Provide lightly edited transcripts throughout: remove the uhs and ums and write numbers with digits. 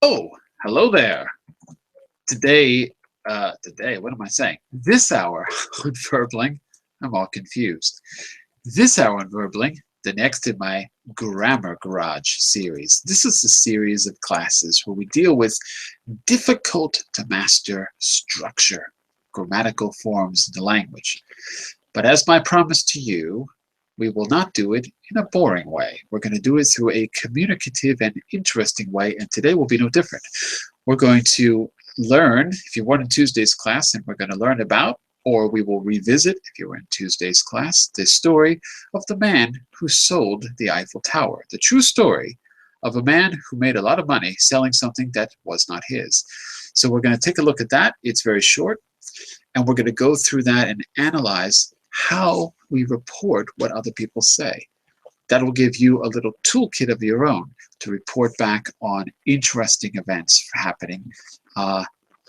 Oh, hello there. What am I saying? This hour on Verbling, I'm all confused. This hour on Verbling, the next in my Grammar Garage series. This is a series of classes where we deal with difficult to master structure, grammatical forms in the language. But as my promise to you, we will not do it in a boring way. We're going to do it through a communicative and interesting way, and today will be no different. We're going to learn, if you weren't in Tuesday's class, and we're going to learn about, or we will revisit, if you were in Tuesday's class, the story of the man who sold the Eiffel Tower. The true story of a man who made a lot of money selling something that was not his. So we're going to take a look at that. It's very short, and we're going to go through that and analyze how we report what other people say. That will give you a little toolkit of your own to report back on interesting events happening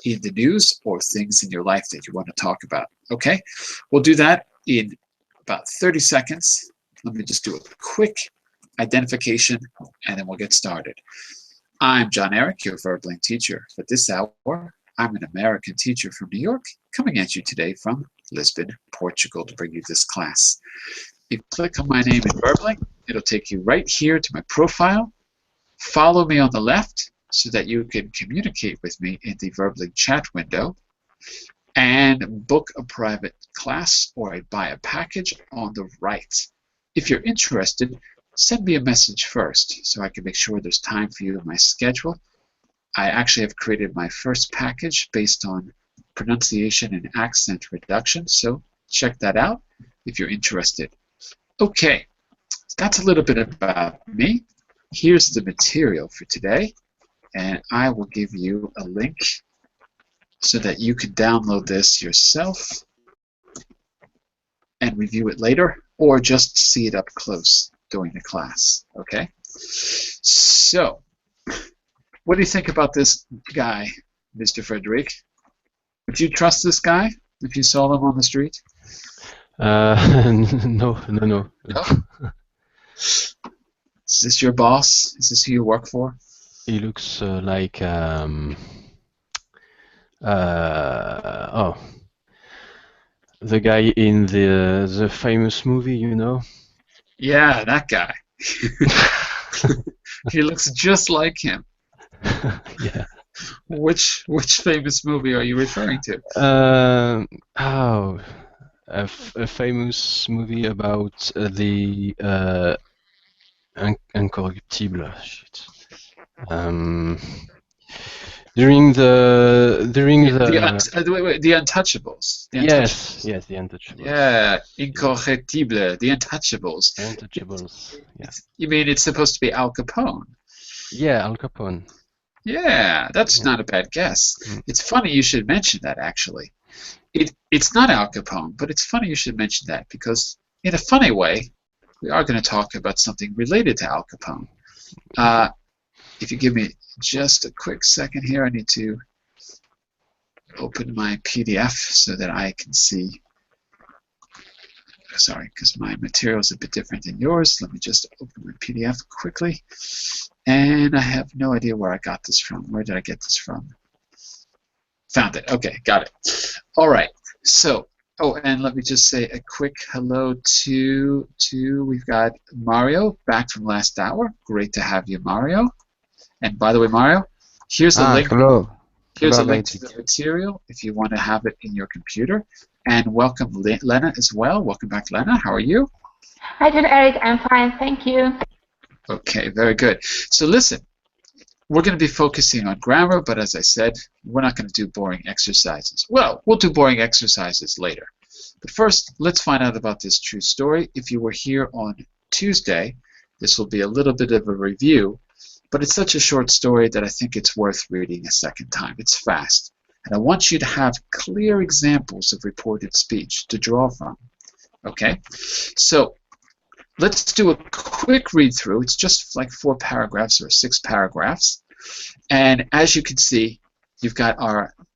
in the news or things in your life that you want to talk about. Okay, we'll do that in about 30 seconds. Let me just do a quick identification and then we'll get started. I'm John Eric, your Verbling teacher. For this hour, I'm an American teacher from New York, coming at you today from Lisbon, Portugal, to bring you this class. If you click on my name in Verbling, it'll take you right here to my profile. Follow me on the left so that you can communicate with me in the Verbling chat window, and book a private class or buy a package on the right. If you're interested, send me a message first so I can make sure there's time for you in my schedule. I actually have created my first package based on pronunciation and accent reduction, so check that out if you're interested. Okay, that's a little bit about me. Here's the material for today, and I will give you a link so that you can download this yourself and review it later, or just see it up close during the class. Okay, so what do you think about this guy, Mr. Frederic? Would you trust this guy if you saw him on the street? No. No? Is this your boss? Is this who you work for? He looks like the guy in the famous movie, you know? Yeah, that guy. He looks just like him. Yeah. Which famous movie are you referring to? A famous movie about the incorruptible. Shit. During the The Untouchables. Yes, the Untouchables. Yeah, Incorruptible, The Untouchables. Untouchables. Yeah. You mean it's supposed to be Al Capone? Yeah, Al Capone. Yeah, that's not a bad guess. It's funny you should mention that, actually. It's not Al Capone, but it's funny you should mention that because, in a funny way, we are going to talk about something related to Al Capone. If you give me just a quick second here, I need to open my PDF so that I can see. Sorry, because my material is a bit different than yours. Let me just open my PDF quickly. And I have no idea where I got this from. Where did I get this from? Found it. Okay, got it. All right. So, and let me just say a quick hello to we've got Mario back from last hour. Great to have you, Mario. And by the way, Mario, here's a link. Hello. Here's a link to the material if you want to have it in your computer. And welcome, Lena, as well. Welcome back, Lena. How are you? Hi, John Eric. I'm fine, thank you. Okay, very good. So listen, we're going to be focusing on grammar, but as I said, we're not going to do boring exercises. Well, we'll do boring exercises later. But first, let's find out about this true story. If you were here on Tuesday, this will be a little bit of a review, but it's such a short story that I think it's worth reading a second time. It's fast. And I want you to have clear examples of reported speech to draw from. Okay? So let's do a quick read through. It's just like 4 paragraphs or 6 paragraphs. And as you can see, you've got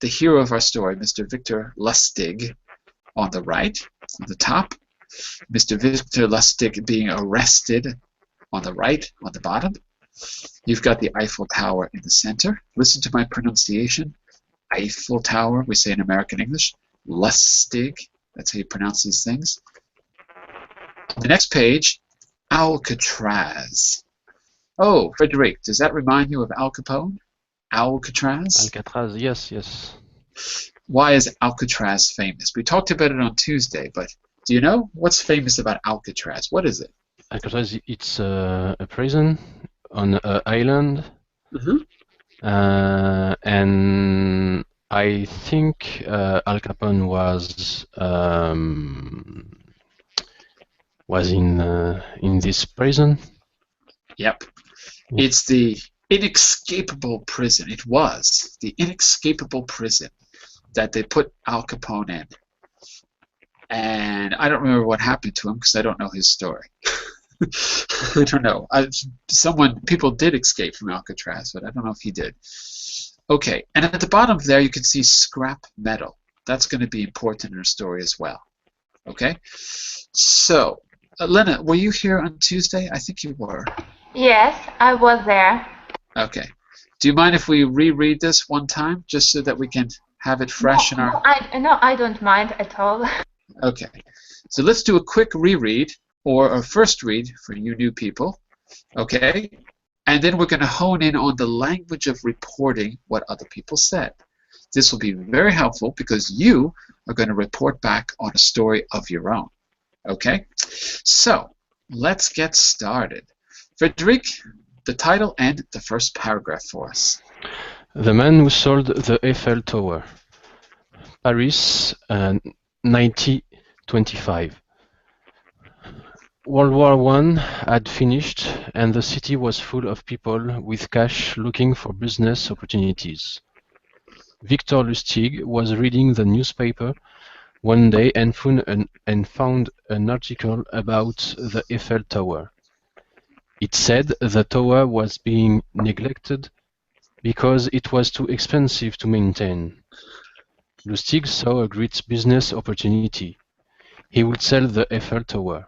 the hero of our story, Mr. Victor Lustig, on the right, on the top. Mr. Victor Lustig being arrested on the right, on the bottom. You've got the Eiffel Tower in the center. Listen to my pronunciation. Eiffel Tower, we say in American English. Lustig, that's how you pronounce these things. The next page, Alcatraz. Oh, Frederic, does that remind you of Al Capone? Alcatraz? Alcatraz, yes. Why is Alcatraz famous? We talked about it on Tuesday, but do you know what's famous about Alcatraz? What is it? Alcatraz, it's a prison on an island, and I think Al Capone was in this prison. Yep. It's the inescapable prison. It was the inescapable prison that they put Al Capone in. And I don't remember what happened to him because I don't know his story. I don't know. People did escape from Alcatraz, but I don't know if he did. Okay, and at the bottom there you can see scrap metal. That's going to be important in our story as well. Okay? So, Lena, were you here on Tuesday? I think you were. Yes, I was there. Okay. Do you mind if we reread this one time, just so that we can have it fresh in our... No, I don't mind at all. Okay. So let's do a quick reread, or a first read for you new people. Okay? And then we're going to hone in on the language of reporting what other people said. This will be very helpful because you are going to report back on a story of your own. Okay? So, let's get started. Frederic, the title and the first paragraph for us. The man who sold the Eiffel Tower. Paris, 1925. World War I had finished, and the city was full of people with cash looking for business opportunities. Victor Lustig was reading the newspaper one day and found an article about the Eiffel Tower. It said the tower was being neglected because it was too expensive to maintain. Lustig saw a great business opportunity. He would sell the Eiffel Tower.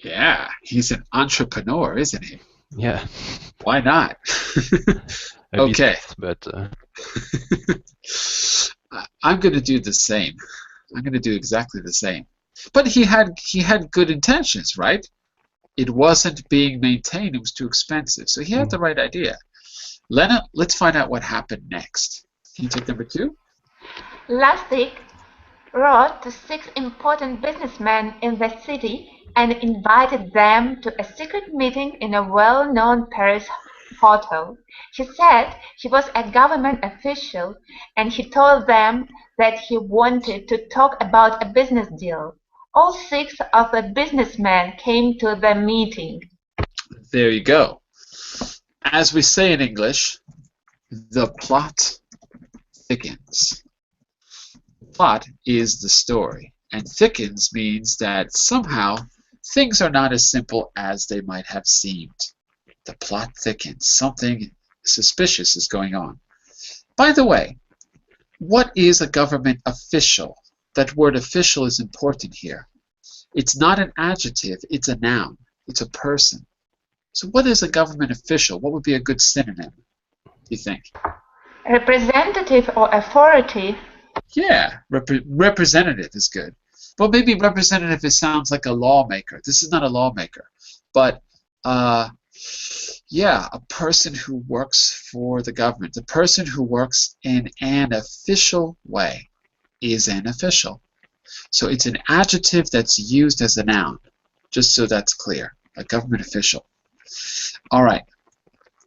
Yeah, he's an entrepreneur, isn't he? Yeah. Why not? Okay. But I'm going to do the same. I'm going to do exactly the same. But he had good intentions, right? It wasn't being maintained. It was too expensive. So he had the right idea. Lena, let's find out what happened next. Can you take number 2? Lustig wrote to 6 important businessmen in the city and invited them to a secret meeting in a well-known Paris hotel. He said he was a government official and he told them that he wanted to talk about a business deal. All 6 of the businessmen came to the meeting. There you go. As we say in English, the plot thickens. Plot is the story, and thickens means that somehow things are not as simple as they might have seemed. The plot thickens. Something suspicious is going on. By the way, what is a government official? That word official is important here. It's not an adjective, it's a noun. It's a person. So what is a government official? What would be a good synonym, do you think? Representative or authority. Yeah, representative is good. But maybe representative sounds like a lawmaker. This is not a lawmaker. But, yeah, a person who works for the government. The person who works in an official way is an official. So it's an adjective that's used as a noun, just so that's clear. A government official. All right.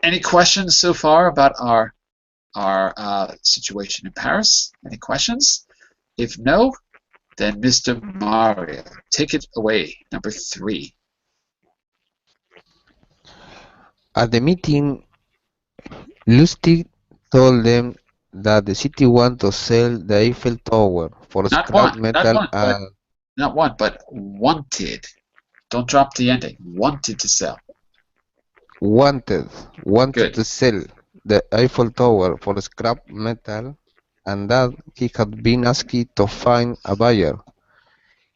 Any questions so far about our situation in Paris? Any questions? If no, then Mr. Mario, take it away. Number 3. At the meeting, Lustig told them that the city wanted to sell the Eiffel Tower for scrap metal and... Not one, but wanted. Don't drop the ending. Wanted to sell. Wanted Good. to sell the Eiffel Tower for scrap metal, and that he had been asked to find a buyer.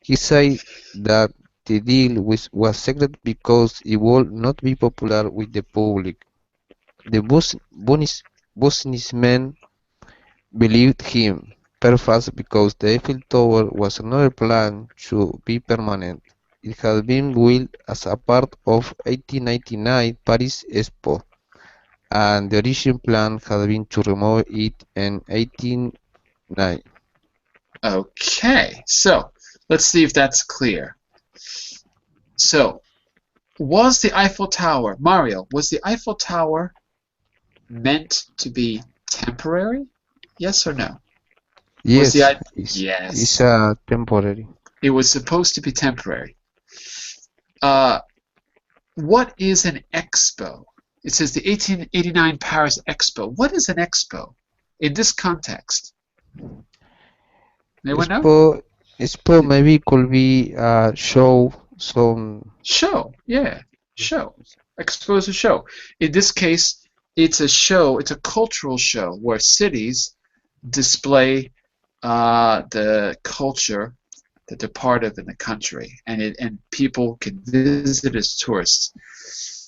He said that the deal was secret because it would not be popular with the public. The businessmen believed him, perhaps because the Eiffel Tower was another plan to be permanent. It had been built as a part of 1899 Paris Expo, and the original plan had been to remove it in 1890. Okay, so let's see if that's clear. So, was the Eiffel Tower, Mario, was the Eiffel Tower meant to be temporary? Yes or no? Was Yes, the it's yes, temporary. it was supposed to be temporary. What is an expo? It says the 1889 Paris Expo. What is an expo in this context? Anyone know? Expo maybe could be a show, some Show, yeah, show. Expo is a show. In this case, it's a show, it's a cultural show where cities display the culture that they're part of in the country, and people can visit as tourists.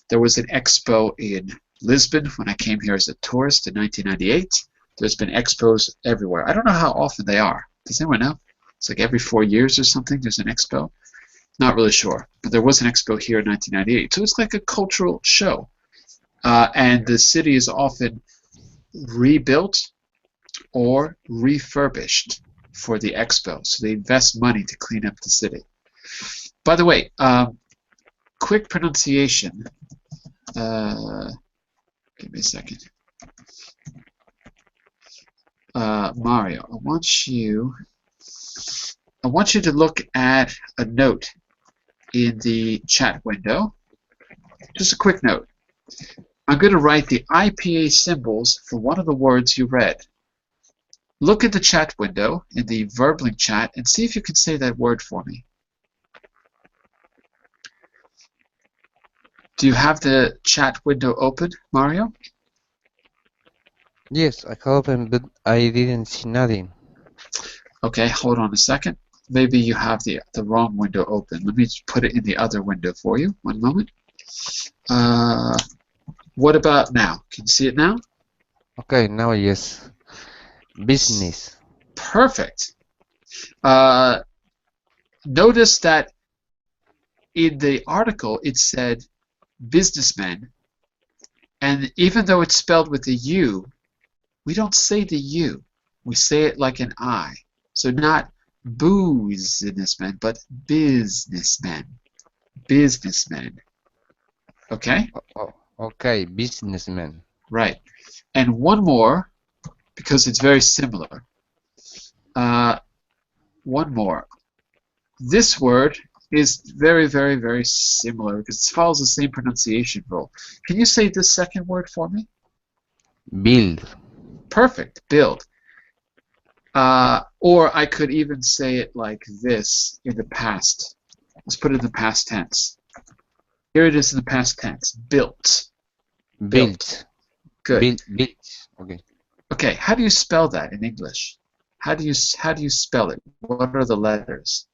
There was an expo in Lisbon when I came here as a tourist in 1998. There's been expos everywhere. I don't know how often they are. Does anyone know? It's like every 4 years or something there's an expo. Not really sure, but there was an expo here in 1998. So it's like a cultural show. And the city is often rebuilt or refurbished for the expo. So they invest money to clean up the city. By the way, quick pronunciation. Give me a second. Mario, I want you to look at a note in the chat window. Just a quick note. I'm going to write the IPA symbols for one of the words you read. Look at the chat window in the Verbling chat and see if you can say that word for me. Do you have the chat window open, Mario? Yes, I have them, but I didn't see nothing. Okay, hold on a second. Maybe you have the wrong window open. Let me just put it in the other window for you. One moment. What about now? Can you see it now? Okay, now yes. Business. Perfect. Notice that in the article it said businessmen, and even though it's spelled with a U, we don't say the U. We say it like an I. So not businessmen, but businessmen. Businessmen. Okay? Okay, businessman. Right. And one more, because it's very similar. One more. This word is very, very, very similar because it follows the same pronunciation rule. Can you say this second word for me? Build. Perfect. Build. Or I could even say it like this in the past. Let's put it in the past tense. Here it is in the past tense. Built. Built. Good. Built. Okay. Okay. How do you spell that in English? How do you spell it? What are the letters?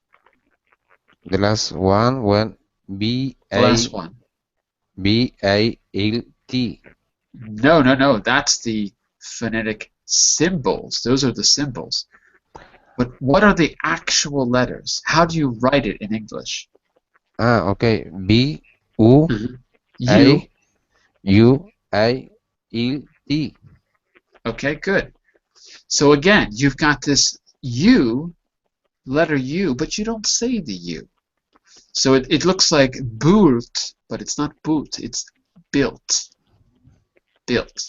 The last one B The last one. B-A-L-T. No. That's the phonetic symbols. Those are the symbols. But what are the actual letters? How do you write it in English? Okay. U. B-U-A-U-A-L-T. Okay, good. So again, you've got this U, letter U, but you don't say the U. So it looks like built, but it's not boot, it's built. Built.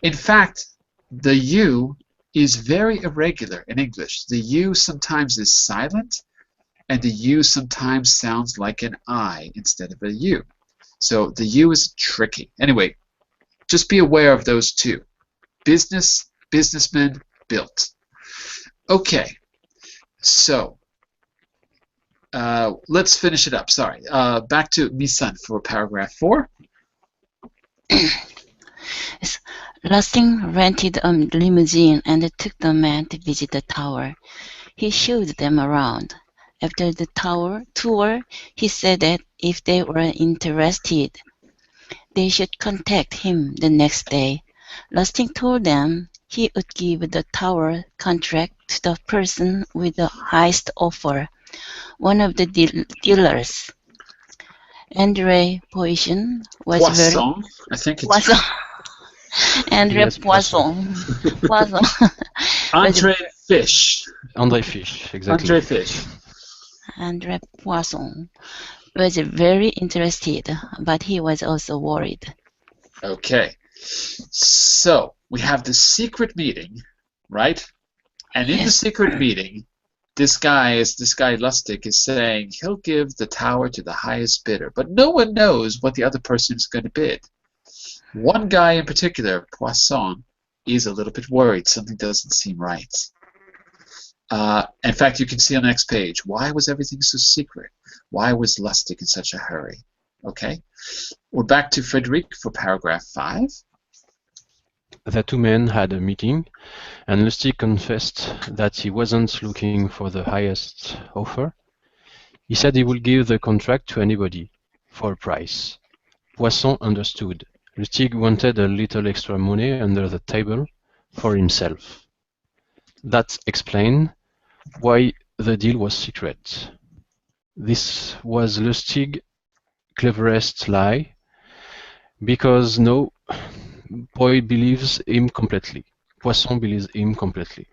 In fact, the U is very irregular in English. The U sometimes is silent, and the U sometimes sounds like an I instead of a U. So the U is tricky. Anyway, just be aware of those two. Business, businessman, built. Okay, so let's finish it up. Sorry. Back to Misan for paragraph 4. Lustig rented a limousine and took the men to visit the tower. He showed them around. After the tour, he said that if they were interested, they should contact him the next day. Lustig told them he would give the tower contract to the person with the highest offer, one of the dealers. André Poisson was very Poisson, I think it's Poisson. André Yes, Poisson. Poisson. Andre Fish. André Fish, exactly. Andre Fish. André Poisson was very interested, but he was also worried. Okay. So we have the secret meeting, right? And in the Yes. secret meeting, this guy Lustig is saying he'll give the tower to the highest bidder, but no one knows what the other person is going to bid. One guy in particular, Poisson, is a little bit worried. Something doesn't seem right. In fact, you can see on the next page, why was everything so secret? Why was Lustig in such a hurry? Okay, we're back to Frederick for paragraph 5. The two men had a meeting, and Lustig confessed that he wasn't looking for the highest offer. He said he would give the contract to anybody, for a price. Poisson understood. Lustig wanted a little extra money under the table for himself. That explained why the deal was secret. This was Lustig's cleverest lie, because no boy believes him completely. Poisson believes him completely.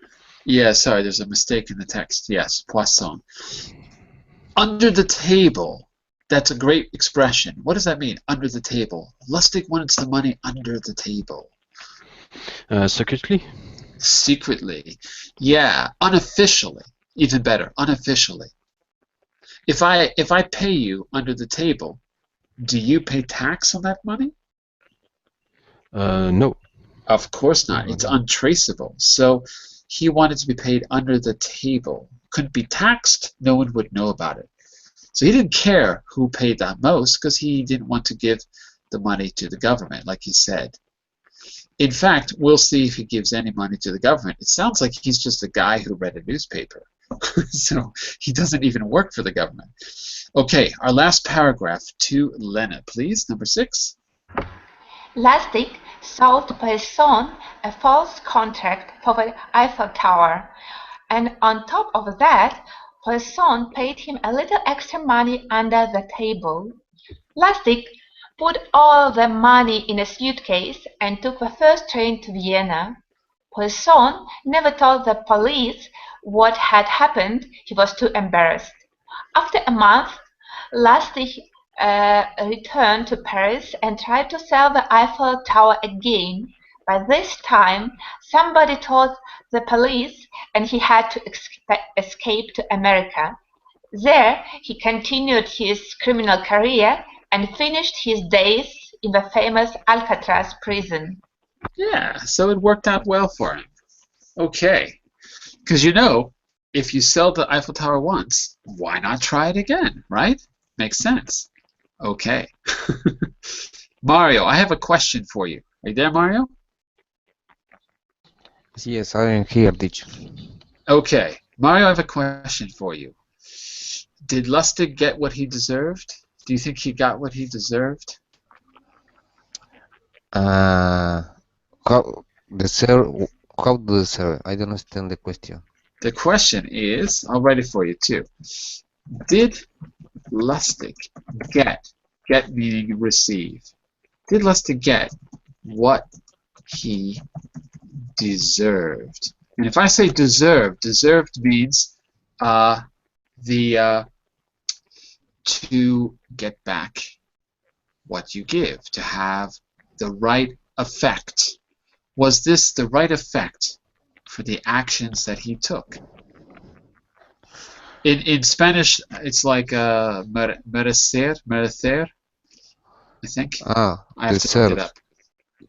Yeah, sorry, there's a mistake in the text. Yes, Poisson. Under the table. That's a great expression. What does that mean, under the table? Lustig wants the money under the table. Secretly? Secretly. Yeah, unofficially. Even better, unofficially. If I pay you under the table, do you pay tax on that money? No. Of course not. It's untraceable. So he wanted to be paid under the table. Couldn't be taxed. No one would know about it. So he didn't care who paid the most because he didn't want to give the money to the government, like he said. In fact, we'll see if he gives any money to the government. It sounds like he's just a guy who read a newspaper. So he doesn't even work for the government. Okay, our last paragraph to Lena, please, number 6. Lustig sold Poisson a false contract for the Eiffel Tower, and on top of that, Poisson paid him a little extra money under the table. Lustig put all the money in a suitcase and took the first train to Vienna. Poisson never told the police what had happened. He was too embarrassed. After a month, Lustig returned to Paris and tried to sell the Eiffel Tower again. By this time, somebody told the police and he had to escape to America. There, he continued his criminal career and finished his days in the famous Alcatraz prison. Yeah, so it worked out well for him. Okay, because you know, if you sell the Eiffel Tower once, why not try it again, right? Makes sense. Okay. Mario, I have a question for you. Are you there, Mario? Yes, I am here, teacher. Okay. Mario, I have a question for you. Did Lustig get what he deserved? Do you think he got what he deserved? How how to deserve? I don't understand the question. The question is, I'll write it for you too. Did Lustig get meaning receive, did Lustig get what he deserved? And if I say deserved means to get back what you give, to have the right effect. Was this the right effect for the actions that he took? In Spanish, it's like merecer, I think. Ah, I have to deserve. look it up.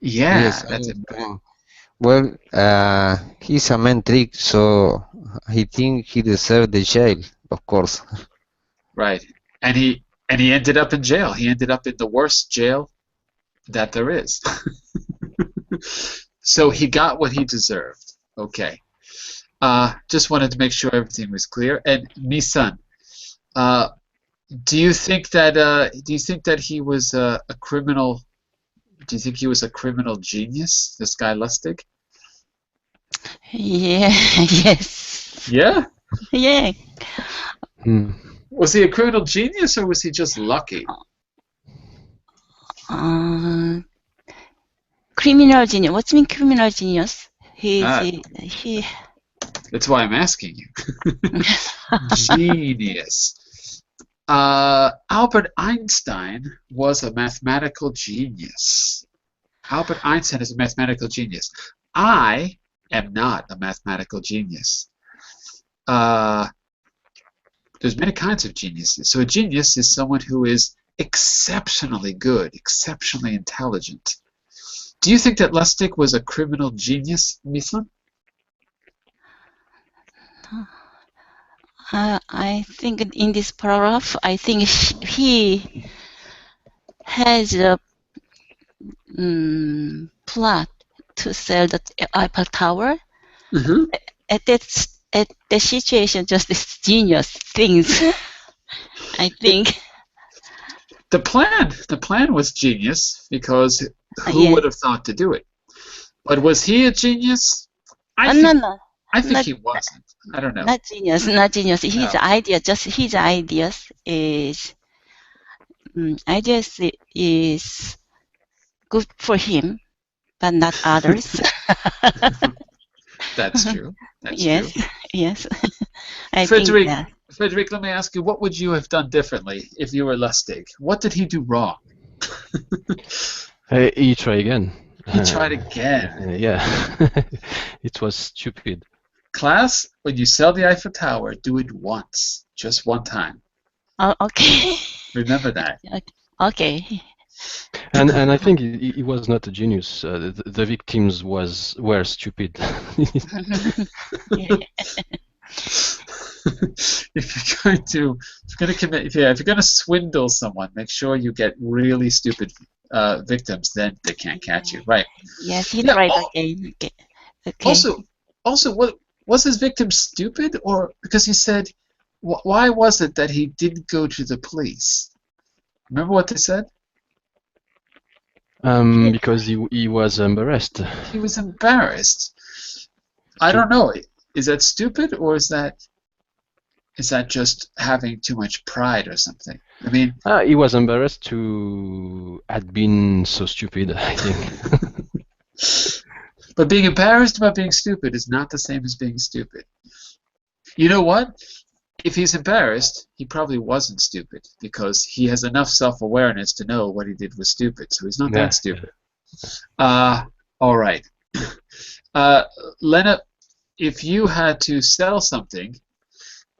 Yeah, Yes, I that's it. understand. Well, he's a man trick, so he think he deserved the jail, of course. Right. And he ended up in jail. He ended up in the worst jail that there is. So he got what he deserved. Okay. Just wanted to make sure everything was clear. And Misan, do you think that he was a criminal Do you think he was a criminal genius, this guy Lustig? Yeah. Yes. Yeah? Yeah. Hmm. Was he a criminal genius or was he just lucky? Criminal genius. What's mean criminal genius? Ah. He. That's why I'm asking you. Genius. Albert Einstein was a mathematical genius. Albert Einstein is a mathematical genius. I am not a mathematical genius. There's many kinds of geniuses. So a genius is someone who is exceptionally good, exceptionally intelligent. Do you think that Lustig was a criminal genius, Misan? I think in this paragraph, I think he has a plot to sell the Eiffel Tower. Mm-hmm. At the situation, just this genius things. I think. The plan was genius because who Yes. would have thought to do it? But was he a genius? I think not- he wasn't. I don't know. Not genius, not genius. His No. idea, just his ideas is good for him, but not others. That's true. That's yes, true. yes. I Frederick, think that. Frederick, let me ask you, what would you have done differently if you were Lustig? What did he do wrong? He tried again. He tried again. Yeah. It was stupid. Class, when you sell the Eiffel Tower, do it once. Just one time. Oh, okay. Remember that. Okay. And I think he was not a genius. The victims were stupid. Yeah. If you're going to swindle someone, make sure you get really stupid victims. Then they can't catch you, right? Yes, he Yeah, tried again. Okay. Also, what was his victim stupid, or because he said, why was it that he didn't go to the police? Remember what they said? Because he was embarrassed. He was embarrassed. I don't know. Is that stupid, or is that just having too much pride or something? I mean, He was embarrassed to had been so stupid, I think. but being embarrassed about being stupid is not the same as being stupid. You know what? If he's embarrassed, he probably wasn't stupid because he has enough self-awareness to know what he did was stupid. So he's not that stupid. All right. Lena, if you had to sell something,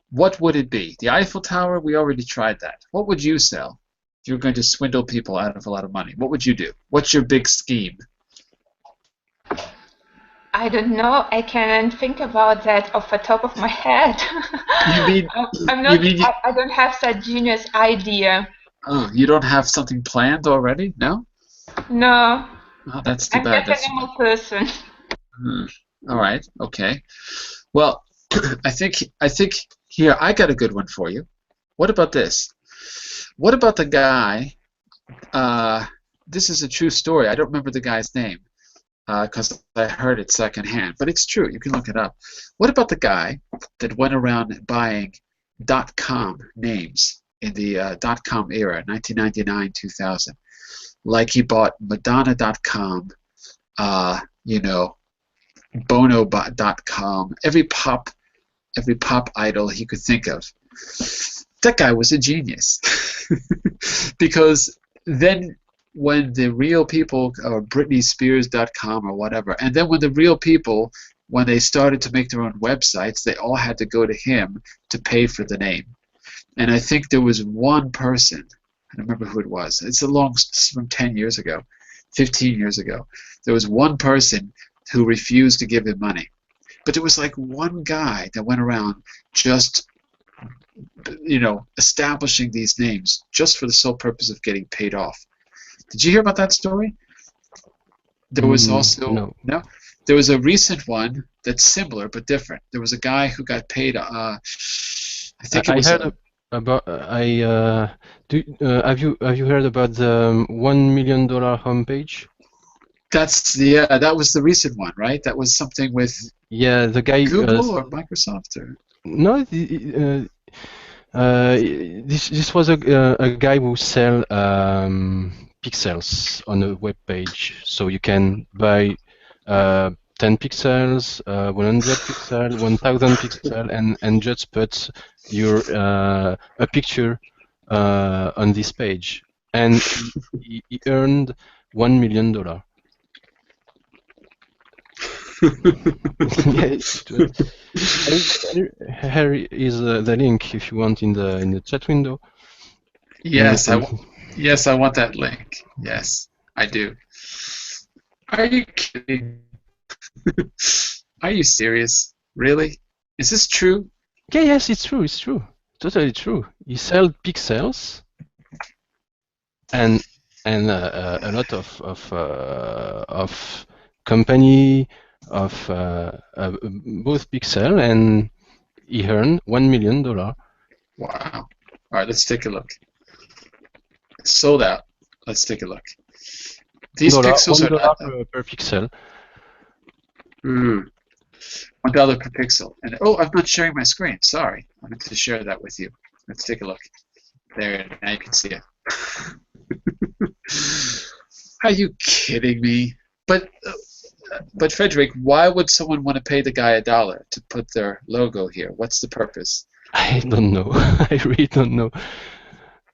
what would it be? The Eiffel Tower, we already tried that. What would you sell if you were going to swindle people out of a lot of money? What would you do? What's your big scheme? I don't know. I can't think about that off the top of my head. You mean I'm not. you mean I don't have that genius idea. oh, you don't have something planned already? No? No, Oh, that's too I'm bad. just a normal person. All right. Okay. Well, I think here I got a good one for you. What about this? What about the guy? This is a true story. I don't remember the guy's name because I heard it secondhand, but it's true. You can look it up. What about the guy that went around buying .com names in the .com era, 1999, 2000? Like he bought Madonna.com, Bono.com, every pop idol he could think of. That guy was a genius. Because then when the real people, or BritneySpears.com or whatever, and then when the real people, when they started to make their own websites, they all had to go to him to pay for the name. And I think there was one person, I don't remember who it was, it's from 10 years ago, 15 years ago, there was one person who refused to give him money. But there was like one guy that went around just, establishing these names just for the sole purpose of getting paid off. Did you hear about that story? There was also no. There was a recent one that's similar but different. There was a guy who got paid. I think it was. I heard about. Have you heard about the $1 million homepage? That was the recent one, right? That was something with Yeah, the guy. Google or Microsoft or No, this was a guy who sell pixels on a web page, so you can buy 10 pixels, 100 pixel, 1000 pixel, and just put your a picture on this page, and he earned $1 million. Yeah, it was. Here is the link if you want in the chat window. yes, yes, I want that link. Yes, I do. Are you kidding? Are you serious? Really? Is this true? Yeah, yes, it's true. It's true. Totally true. You sell pixels, and a lot of company of both pixel, and he earned $1 million. Wow. All right, let's take a look. Sold out. Let's take a look. These pixels are not per pixel. $1 per pixel. And oh, I'm not sharing my screen. Sorry, I meant to share that with you. Let's take a look. There, now you can see it. Are you kidding me? But Frederick, why would someone want to pay the guy $1 to put their logo here? What's the purpose? I don't know. I really don't know.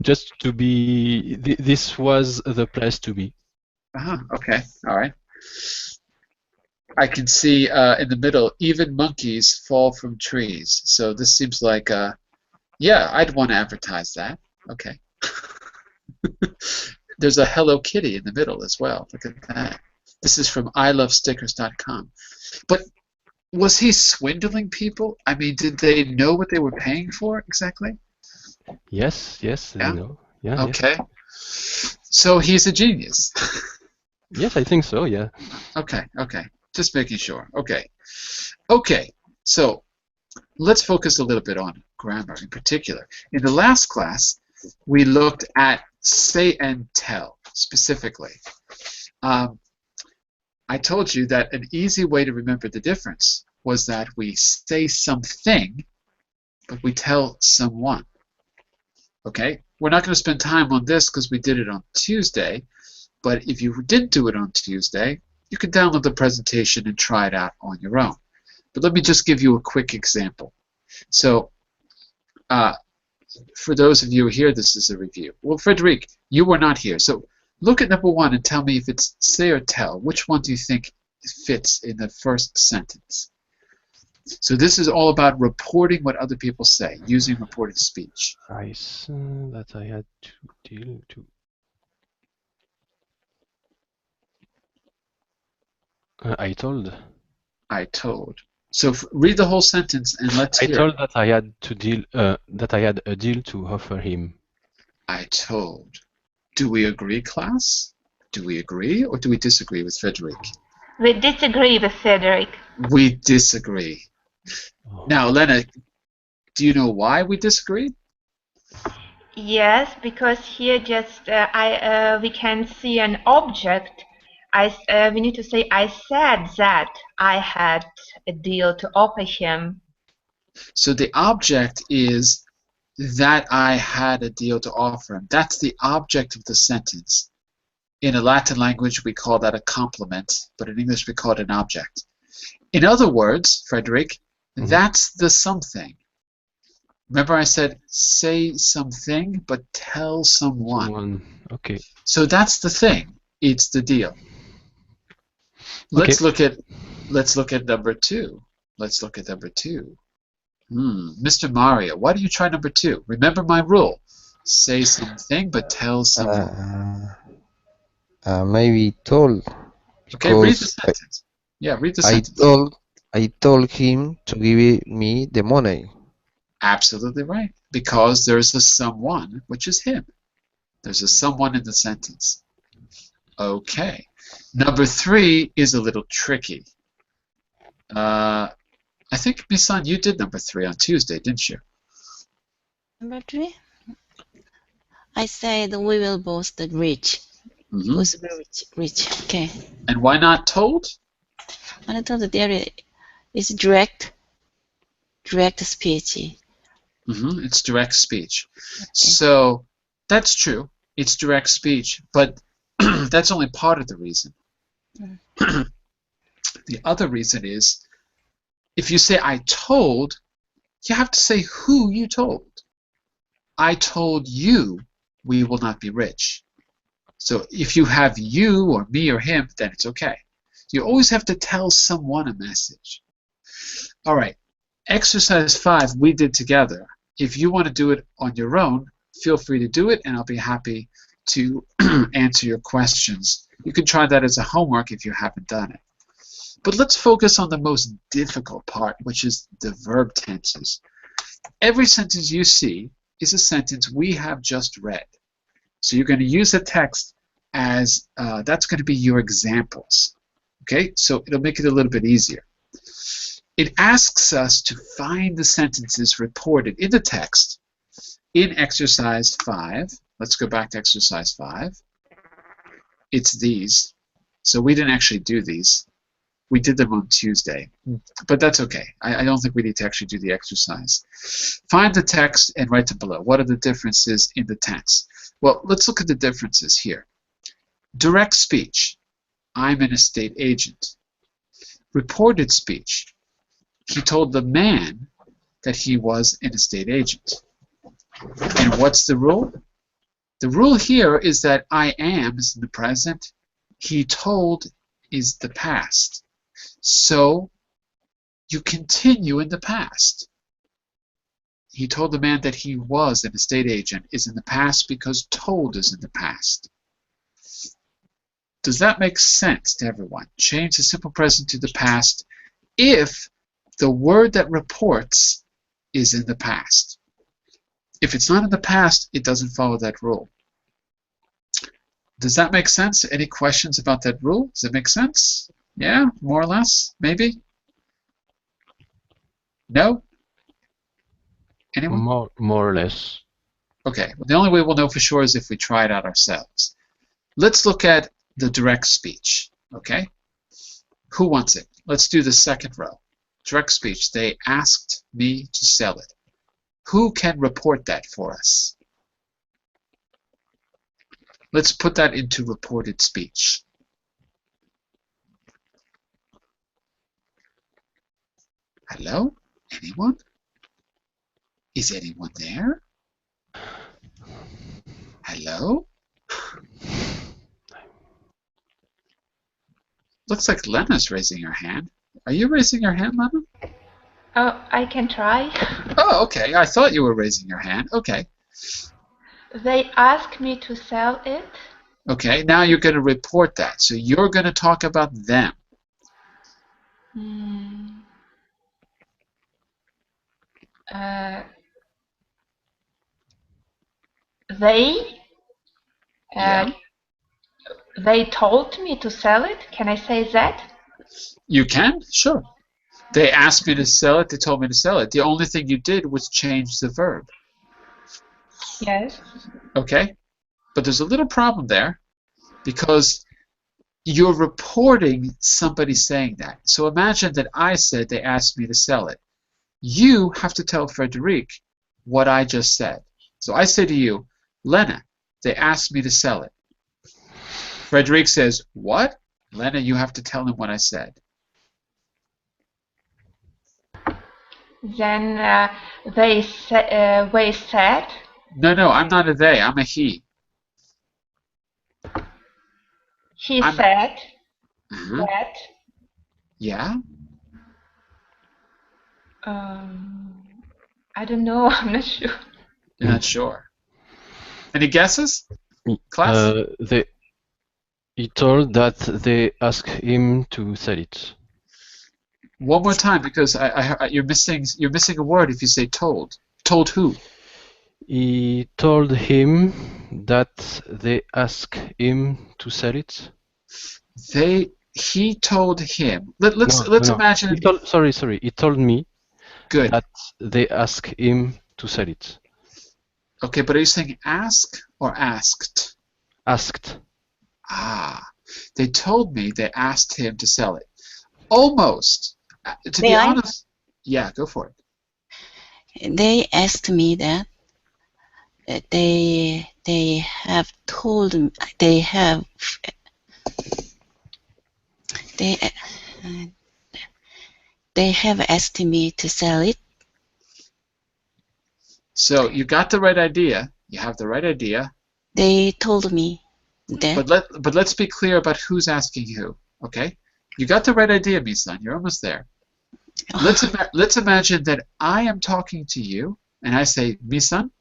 Just to be, this was the place to be. Okay, all right. I can see in the middle, even monkeys fall from trees. So this seems like, yeah, I'd want to advertise that. Okay. There's a Hello Kitty in the middle as well. Look at that. This is from ilovestickers.com. But was he swindling people? I mean, did they know what they were paying for exactly? Yes, Yeah? know. Yeah. Okay. Yes. So he's a genius. Yes, I think so, yeah. Okay. Just making sure. Okay. So let's focus a little bit on grammar in particular. In the last class, we looked at say and tell specifically. I told you that an easy way to remember the difference was that we say something, but we tell someone. Okay? We're not going to spend time on this because we did it on Tuesday, but if you didn't do it on Tuesday, you can download the presentation and try it out on your own. But let me just give you a quick example. So, for those of you here, this is a review. Well, Frederic, you were not here. So look at number 1 and tell me if it's say or tell. Which one do you think fits in the first sentence? So this is all about reporting what other people say, using reported speech. I saw that I had to deal to. I told. So read the whole sentence and let's hear. I told that I had to deal. That I had a deal to offer him. I told. Do we agree, Claus? Do we agree or do we disagree with Frederic? We disagree with Frederic. We disagree. Oh. Now, Lena, do you know why we disagree? Yes, because here just we can see an object. We need to say I said that I had a deal to offer him. So the object is that I had a deal to offer him. That's the object of the sentence. In a Latin language, we call that a complement, but in English, we call it an object. In other words, Frederic, that's the something. Remember I said say something, but tell someone. Okay. So that's the thing. It's the deal. Let's look at number 2. Let's look at number 2. Mr. Mario, why do you try number 2? Remember my rule. Say something, but tell someone. Maybe told. Okay, read the sentence. Yeah, read the sentence. I told him to give me the money. Absolutely right. Because there's a someone, which is him. There's a someone in the sentence. Okay. Number 3 is a little tricky. I think, Misan, you did number 3 on Tuesday, didn't you? Number 3? I said we will both the rich. Mhm. Both very rich. Okay. And why not told? And I thought there is direct speech. It's direct speech. So that's true. It's direct speech, but that's only part of the reason. The other reason is if you say I told, you have to say who you told. I told you we will not be rich. So if you have you or me or him, then it's okay. You always have to tell someone a message. All right, exercise 5 we did together. If you want to do it on your own, feel free to do it, and I'll be happy to answer your questions. You can try that as a homework if you haven't done it. But let's focus on the most difficult part, which is the verb tenses. Every sentence you see is a sentence we have just read. So you're going to use the text as, that's going to be your examples. Okay, so it'll make it a little bit easier. It asks us to find the sentences reported in the text in exercise 5. Let's go back to exercise 5. It's these. So we didn't actually do these. We did them on Tuesday, but that's okay. I don't think we need to actually do the exercise. Find the text and write them below. What are the differences in the tense? Well, let's look at the differences here. Direct speech. I'm an estate agent. Reported speech. He told the man that he was an estate agent. And what's the rule? The rule here is that I am is in the present. He told is the past. So you continue in the past. He told the man that he was an estate agent is in the past because told is in the past. Does that make sense to everyone? Change the simple present to the past if the word that reports is in the past. If it's not in the past, it doesn't follow that rule. Does that make sense? Any questions about that rule? Does it make sense? Yeah, more or less, maybe? No? Anyone? More or less. Okay, well, the only way we'll know for sure is if we try it out ourselves. Let's look at the direct speech, okay? Who wants it? Let's do the second row. Direct speech, they asked me to sell it. Who can report that for us? Let's put that into reported speech. Hello? Anyone? Is anyone there? Hello? Looks like Lena's raising her hand. Are you raising your hand, Lena? Oh, I can try. Oh, okay. I thought you were raising your hand. Okay. They asked me to sell it. Okay, now you're going to report that. So you're going to talk about them. They Yeah. they told me to sell it. Can I say that? You can? Sure. They asked me to sell it. They told me to sell it. The only thing you did was change the verb. Yes. Okay? But there's a little problem there because you're reporting somebody saying that. So imagine that I said they asked me to sell it. You have to tell Frederic what I just said. So I say to you, Lena, they asked me to sell it. Frederic says, what? Lena, you have to tell him what I said. Then they said. No, I'm not a they. I'm a he. He said that. Yeah? I don't know. I'm not sure. You're not sure. Any guesses? Class? He told that they asked him to sell it. One more time, because you're missing a word if you say told. Told who? He told him that they asked him to sell it. He told him. Let's imagine. Sorry. He told me Good. that they asked him to sell it. Okay, but are you saying ask or asked? Asked. Ah, they told me they asked him to sell it. Almost. To be May I? honest, yeah, go for it. They asked me that they have told me they uh, they have asked me to sell it. So you got the right idea. You have the right idea. They told me that. But let's be clear about who's asking who. Okay? You got the right idea, Misan. You're almost there. Let's imagine that I am talking to you, and I say, Misan,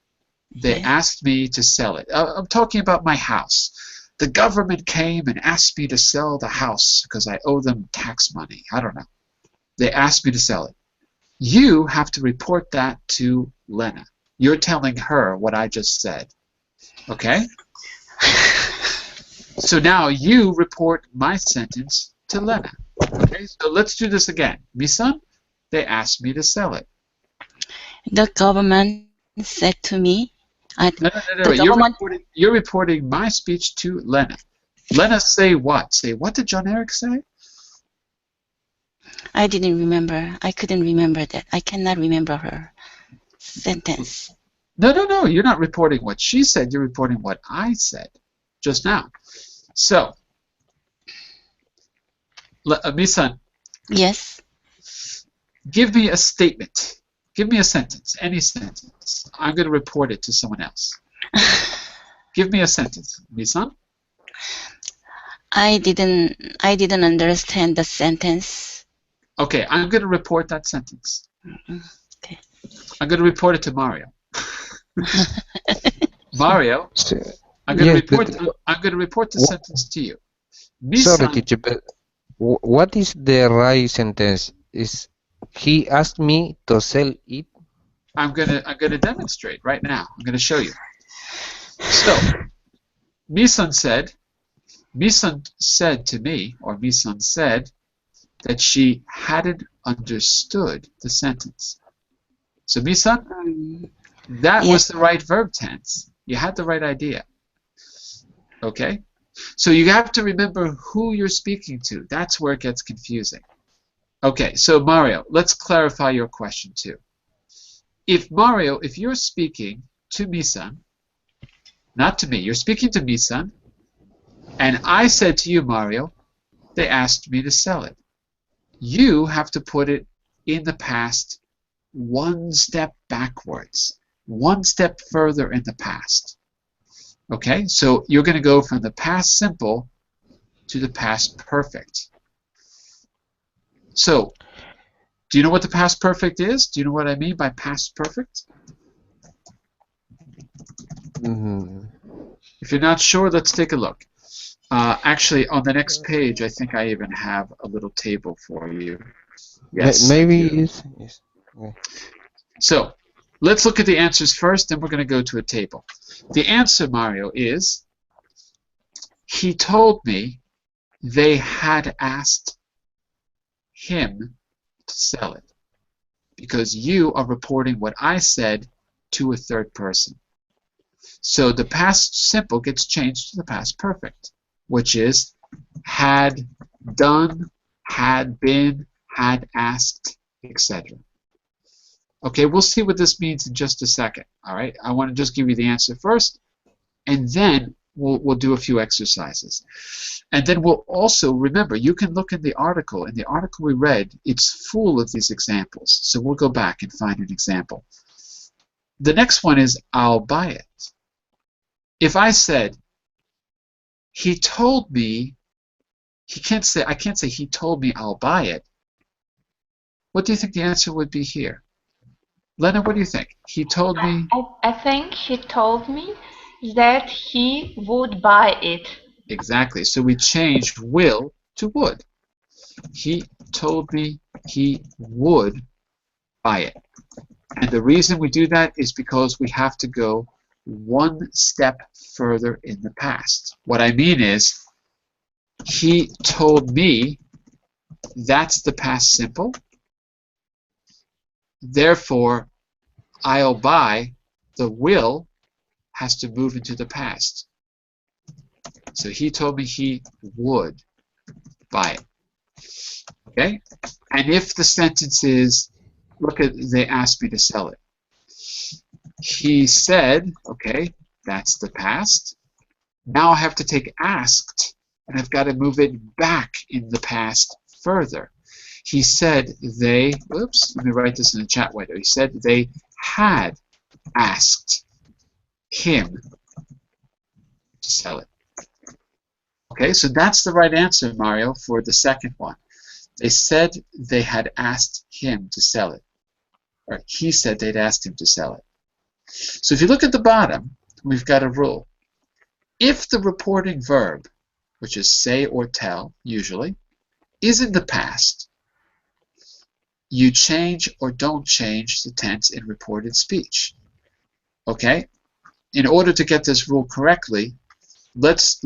they Yes. asked me to sell it. I'm talking about my house. The government came and asked me to sell the house because I owe them tax money. I don't know. They asked me to sell it. You have to report that to Lena. You're telling her what I just said. Okay? So now you report my sentence to Lena. Okay, so let's do this again. Misan, they asked me to sell it. The government said to me, No. the government. You're reporting my speech to Lena. Lena, say what? Say what did John Eric say? I didn't remember. I couldn't remember that. I cannot remember her sentence. No. You're not reporting what she said. You're reporting what I said just now. So, Misan, Yes. give me a statement. Give me a sentence. Any sentence. I'm going to report it to someone else. Give me a sentence. Misan? I didn't understand the sentence. Okay, I'm going to report that sentence. Okay. I'm going to report it to Mario. Mario, So, I'm going yes, to report the Wha- sentence to you. sorry, Misan, teacher, but what is the right sentence? Is he asked me to sell it? I'm gonna demonstrate right now. I'm gonna show you. So, Misan said to me, or Misan said, that she hadn't understood the sentence. So Misan, that was Yes. the right verb tense. You had the right idea. Okay? So you have to remember who you're speaking to. That's where it gets confusing. Okay, so Mario, let's clarify your question too. If you're speaking to Misan, not to me, you're speaking to Misan, and I said to you, Mario, they asked me to sell it. You have to put it in the past one step backwards, one step further in the past. Okay, so you're going to go from the past simple to the past perfect. So, do you know what the past perfect is? Do you know what I mean by past perfect? Mhm. If you're not sure, let's take a look. Actually, on the next page, I think I even have a little table for you. Yes, I Maybe do. yes. Okay. So, let's look at the answers first, then we're going to go to a table. The answer, Mario, is he told me they had asked him to sell it because you are reporting what I said to a third person. So the past simple gets changed to the past perfect, which is had done, had been, had asked, etc. Okay, we'll see what this means in just a second. All right, I want to just give you the answer first, and then we'll do a few exercises. And then we'll also, remember, you can look in the article. In the article we read, it's full of these examples. So we'll go back and find an example. The next one is, I'll buy it. If I said, he told me, I can't say he told me I'll buy it. What do you think the answer would be here? Lena, what do you think? He told me? I think he told me that he would buy it. Exactly. So we changed will to would. He told me he would buy it. And the reason we do that is because we have to go one step further in the past. What I mean is, he told me, that's the past simple. Therefore, I'll buy, the will has to move into the past. So he told me he would buy it. Okay? And if the sentence is, look at, they asked me to sell it. He said, okay, that's the past. Now I have to take asked, and I've got to move it back in the past further. He said they, oops, let me write this in the chat window. He said they had asked him to sell it. Okay, so that's the right answer, Mario, for the second one. They said they had asked him to sell it. Or he said they'd asked him to sell it. So if you look at the bottom, we've got a rule. If the reporting verb, which is say or tell, usually, is in the past, you change or don't change the tense in reported speech. Okay? In order to get this rule correctly, let's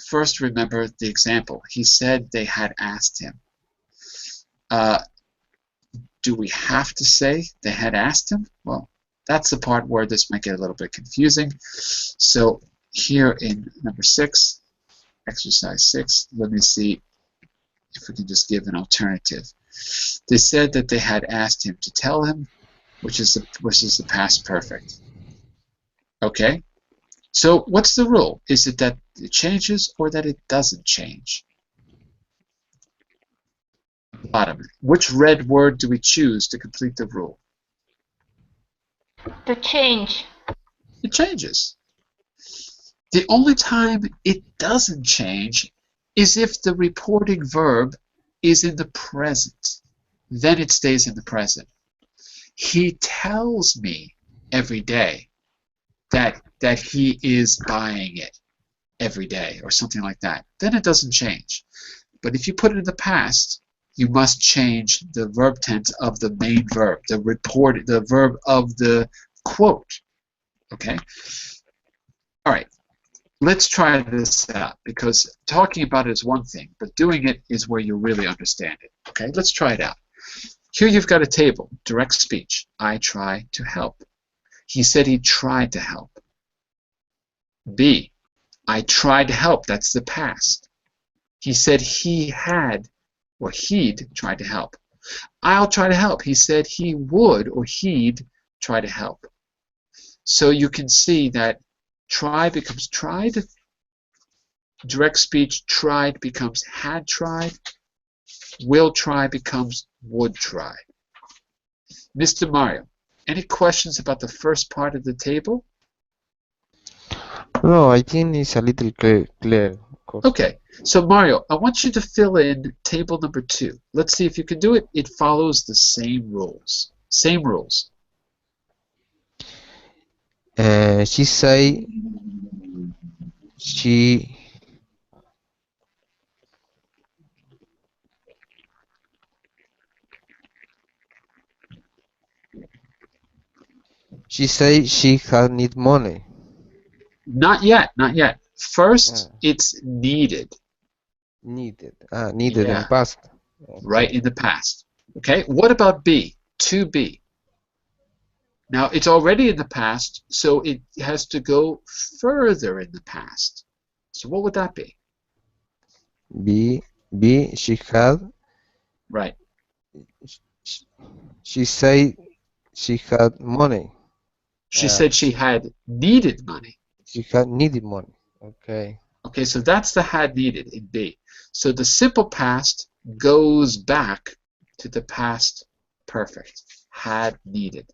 first remember the example. He said they had asked him. Do we have to say they had asked him? Well, that's the part where this might get a little bit confusing. So here in number 6, exercise 6, let me see if we can just give an alternative. They said that they had asked him to tell him, which is the past perfect. Okay? So what's the rule? Is it that it changes or that it doesn't change? Bottom. Which red word do we choose to complete the rule? To change. It changes. The only time it doesn't change is if the reporting verb is in the present. Then it stays in the present. He tells me every day that he is buying it every day or something like that. Then it doesn't change. But if you put it in the past, you must change the verb tense of the main verb, the verb of the quote. Okay? All right. Let's try this out, because talking about it is one thing, but doing it is where you really understand it. Okay? Let's try it out. Here you've got a table, direct speech. I try to help. He said he tried to help. B, I tried to help. That's the past. He said he had, or he'd tried to help. I'll try to help. He said he would, or he'd try to help. So you can see that try becomes tried. Direct speech tried becomes had tried. Will try becomes would try. Mr. Mario, any questions about the first part of the table? No, I think it's a little clear. Okay, so Mario, I want you to fill in table number 2. Let's see if you can do it. It follows the same rules. Same rules. She say she say she had need money. Not yet, not yet. First, it's needed. Needed. Needed Yeah. in past. Okay. Right, in the past. Okay, what about B? To be. Now, it's already in the past, so it has to go further in the past. So what would that be? B, she had. Right. She said she had money. She said she had needed money. She had needed money. Okay. Okay, so that's the had needed in B. So the simple past goes back to the past perfect. Had needed.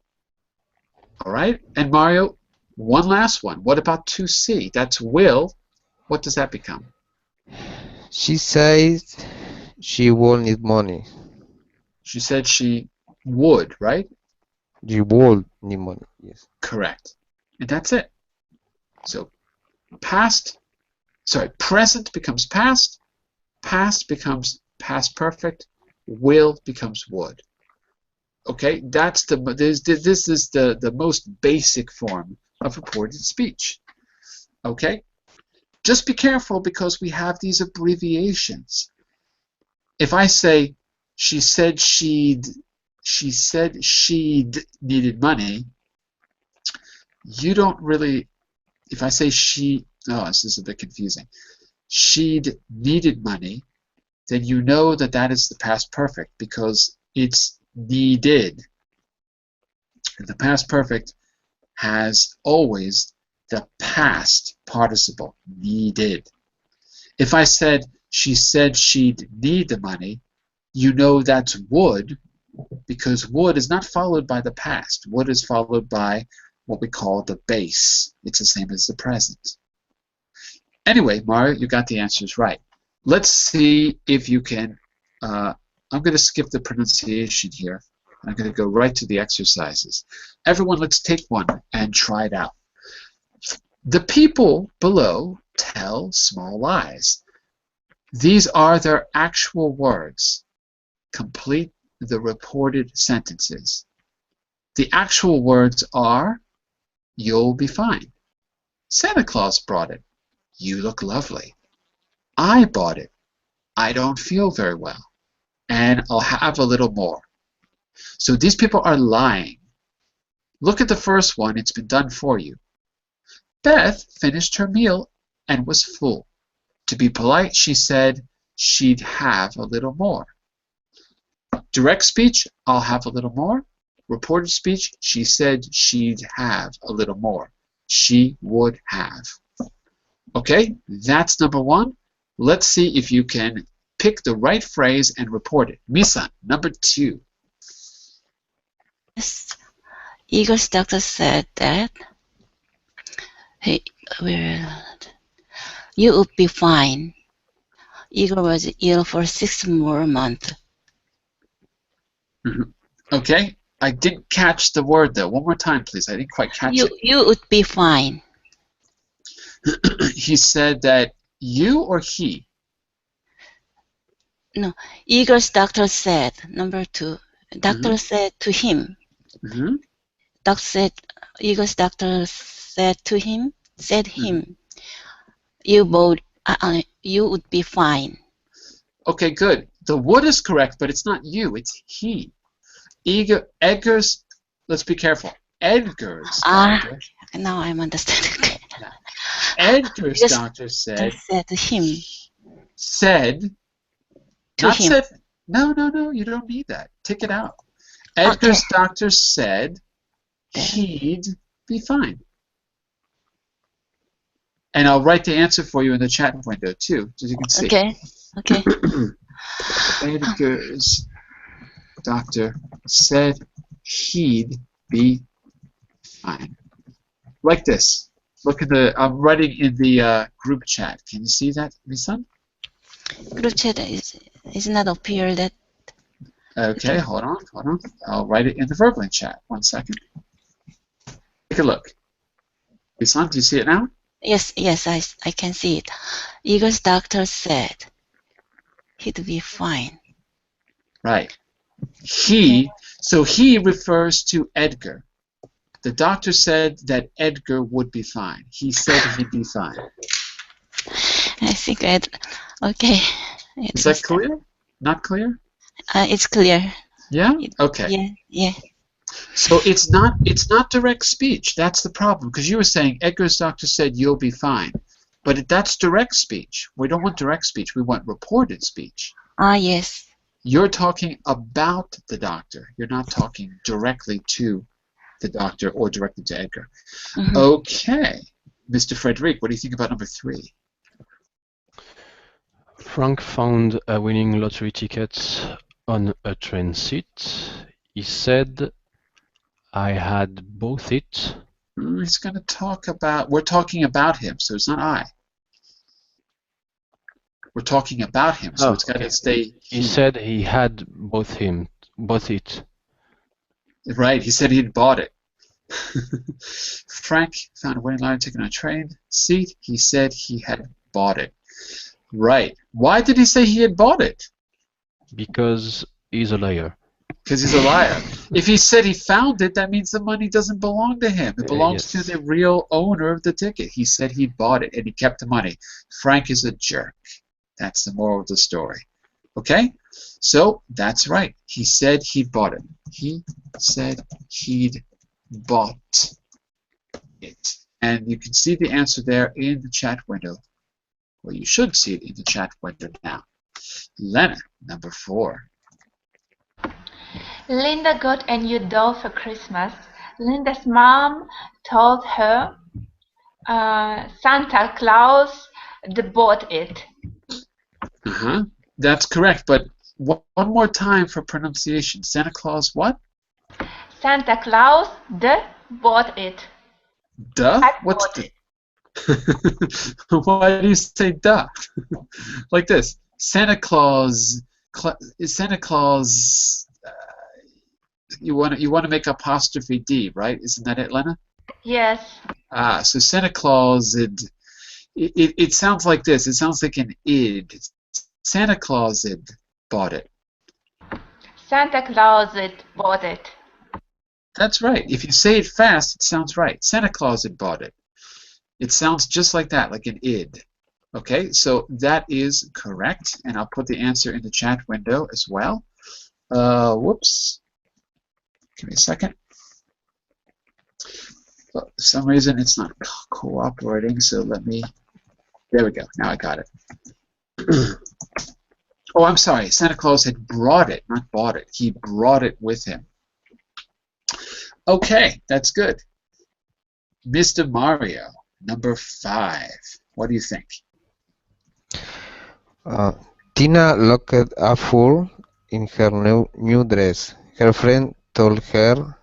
All right? And Mario, one last one. What about 2C? That's will. What does that become? She says she will need money. She said she would, right? She will need money. Yes. Correct. And that's it. So present becomes past becomes past perfect, will becomes would. Okay, this is the most basic form of reported speech. Okay, just be careful because we have these abbreviations. If I say she said she'd needed money, you don't really if I say she, oh, this is a bit confusing. She'd needed money, then you know that that is the past perfect because it's needed. And the past perfect has always the past participle, needed. If I said she said she'd need the money, you know that's would, because would is not followed by the past. Would is followed by what we call the base. It's the same as the present. Anyway, Mario, you got the answers right. Let's see if you can. I'm going to skip the pronunciation here. I'm going to go right to the exercises. Everyone, let's take one and try it out. The people below tell small lies. These are their actual words. Complete the reported sentences. The actual words are, you'll be fine. Santa Claus brought it. You look lovely. I bought it. I don't feel very well. And I'll have a little more. So these people are lying. Look at the first one. It's been done for you. Beth finished her meal and was full. To be polite, she said she'd have a little more. Direct speech, I'll have a little more. Reported speech, she said she'd have a little more. She would have. Okay, that's number one. Let's see if you can pick the right phrase and report it. Misan, number two. Yes. Eagle's doctor said that you would be fine. Eagle was ill for 6 more months. Okay, I didn't catch the word though. One more time, please. I didn't quite catch it. You would be fine. He said that you or he? No, Eagle's doctor said, number two. Doctor said to him. Eagle's doctor said to him, you would be fine. Okay, good. The would is correct, but it's not you, it's he. Edgar's, let's be careful. Edgar's doctor. Now I'm understanding. Edgar's doctor said. Said to him. Said. To not him. said. No, you don't need that. Take it out. Edgar's doctor said he'd be fine. And I'll write the answer for you in the chat window too, so you can see. Okay. Edgar's doctor said he'd be fine. Like this. Look at the. I'm writing in the group chat. Can you see that, Misan? Group chat is not appear that. Okay, hold on. I'll write it in the verbally chat. 1 second. Take a look. Misan, do you see it now? Yes, I can see it. Eagle's doctor said he'd be fine. Right. So he refers to Edgar. The doctor said that Edgar would be fine. He said he'd be fine. I think okay. Is that clear? Not clear? It's clear. Yeah? Okay. Yeah. So it's not direct speech. That's the problem. Because you were saying Edgar's doctor said you'll be fine. But that's direct speech. We don't want direct speech. We want reported speech. Yes. You're talking about the doctor. You're not talking directly to the doctor or directly to Edgar. Okay. Mr. Frederic, what do you think about number 3? Frank found a winning lottery ticket on a train seat. He said, I had both it. He's going to talk about, we're talking about him, so it's not I. We're talking about him, so it's got to stay. He said he had both it. Right, he said he'd bought it. Frank found a winning lottery ticket on a train seat. He said he had bought it. Right. Why did he say he had bought it? Because he's a liar. Because he's a liar. If he said he found it, that means the money doesn't belong to him. It belongs to the real owner of the ticket. He said he bought it and he kept the money. Frank is a jerk. That's the moral of the story. Okay? So that's right. He said he bought it. He said he'd bought it. And you can see the answer there in the chat window. Well, you should see it in the chat window now. Lena, number 4. Linda got a new doll for Christmas. Linda's mom told her Santa Claus bought it. That's correct, but one more time for pronunciation. Santa Claus what? Santa Claus bought it. Duh? Had What's bought it. Why do you say duh? Like this. Santa Claus. Santa Claus. You want to make apostrophe D, right? Isn't that it, Lena? Yes. So Santa Claus. It sounds like this. It sounds like an id. Santa Claus bought it. Santa Claus bought it. That's right. If you say it fast, it sounds right. Santa Claus bought it. It sounds just like that, like an id. Okay, so that is correct, and I'll put the answer in the chat window as well. Whoops. Give me a second. For some reason, it's not cooperating, so let me... There we go. Now I got it. Oh, I'm sorry. Santa Claus had brought it, not bought it. He brought it with him. Okay, that's good. Mr. Mario, number 5. What do you think? Tina looked a fool in her new dress. Her friend told her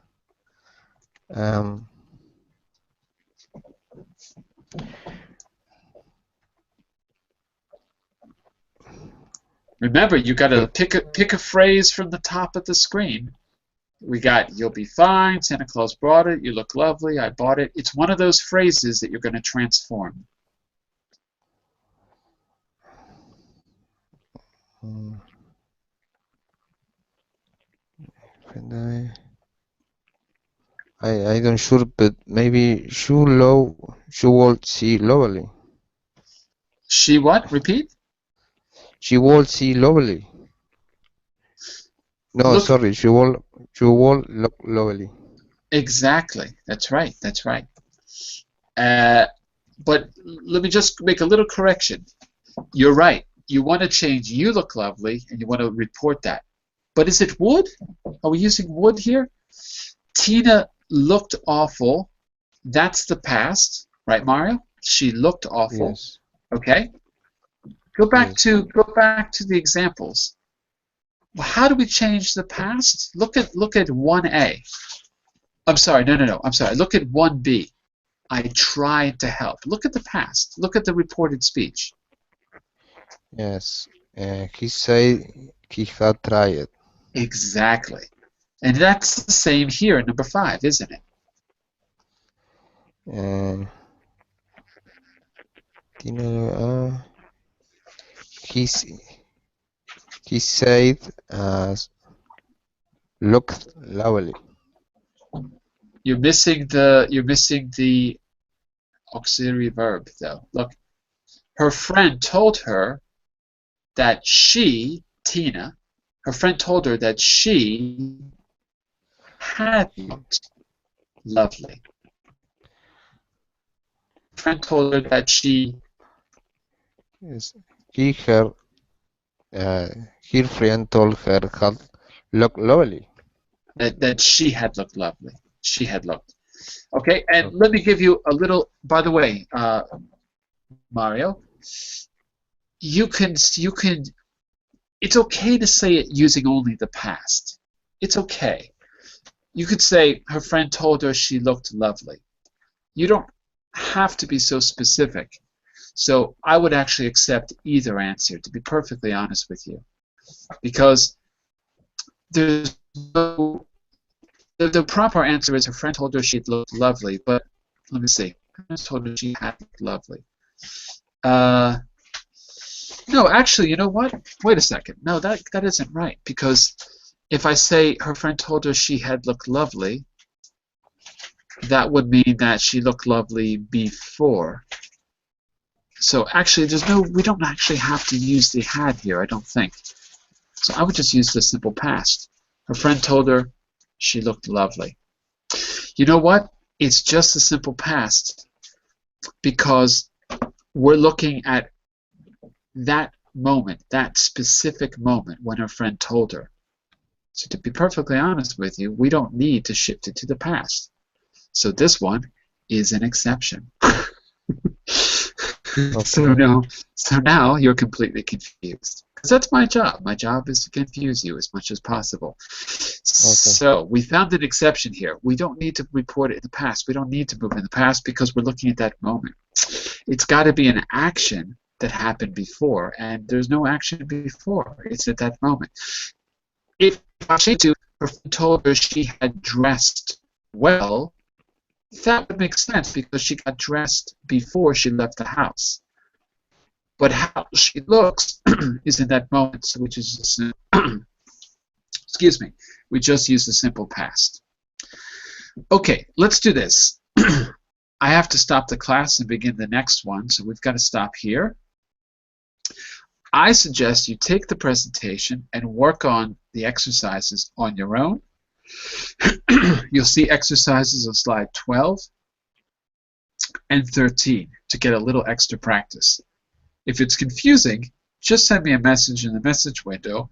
remember, you got to pick a phrase from the top of the screen. We got, you'll be fine, Santa Claus brought it, you look lovely, I bought it. It's one of those phrases that you're going to transform. I don't sure, but maybe she will see lovely. She what? Repeat? She will see lovely. No, sorry, she will look lovely. Exactly. That's right. That's right. But let me just make a little correction. You're right. You want to change you look lovely, and you want to report that. But is it would? Are we using would here? Tina looked awful. That's the past, right, Mario? She looked awful. Yes. Okay. Go back to the examples. Well, how do we change the past? Look at 1A. I'm sorry. No. I'm sorry. Look at 1B. I tried to help. Look at the past. Look at the reported speech. Yes. He said he had tried. Exactly. And that's the same here in number 5, isn't it? He said looked lovely. You're missing the auxiliary verb though. Look, her friend told her that she, Tina, her friend told her that she had looked lovely. Her friend told her that she... Yes. Her friend told her had looked lovely. That she had looked lovely. She had looked. Okay, and let me give you a little... By the way, Mario, you can... It's okay to say it using only the past. It's okay. You could say her friend told her she looked lovely. You don't have to be so specific. So I would actually accept either answer, to be perfectly honest with you. Because there's no... The proper answer is her friend told her she looked lovely, but let me see. Her friend told her she had looked lovely. No, actually, you know what? Wait a second. No, that isn't right, because if I say her friend told her she had looked lovely, that would mean that she looked lovely before. So actually, we don't actually have to use the had here, I don't think. So I would just use the simple past. Her friend told her she looked lovely. You know what? It's just the simple past. because we're looking at that moment, that specific moment when her friend told her. So to be perfectly honest with you, we don't need to shift it to the past. So this one is an exception. Okay. So now you're completely confused. Because that's my job. My job is to confuse you as much as possible. Okay. So we found an exception here. We don't need to report it in the past. We don't need to move in the past because we're looking at that moment. It's got to be an action that happened before, and there's no action before. It's at that moment. If I say to her friend told her she had dressed well, that would make sense because she got dressed before she left the house. But how she looks is in that moment, so which is excuse me, we just use the simple past. Okay, let's do this. I have to stop the class and begin the next one, so we've got to stop here. I suggest you take the presentation and work on the exercises on your own. You'll see exercises on slide 12 and 13 to get a little extra practice. If it's confusing, just send me a message in the message window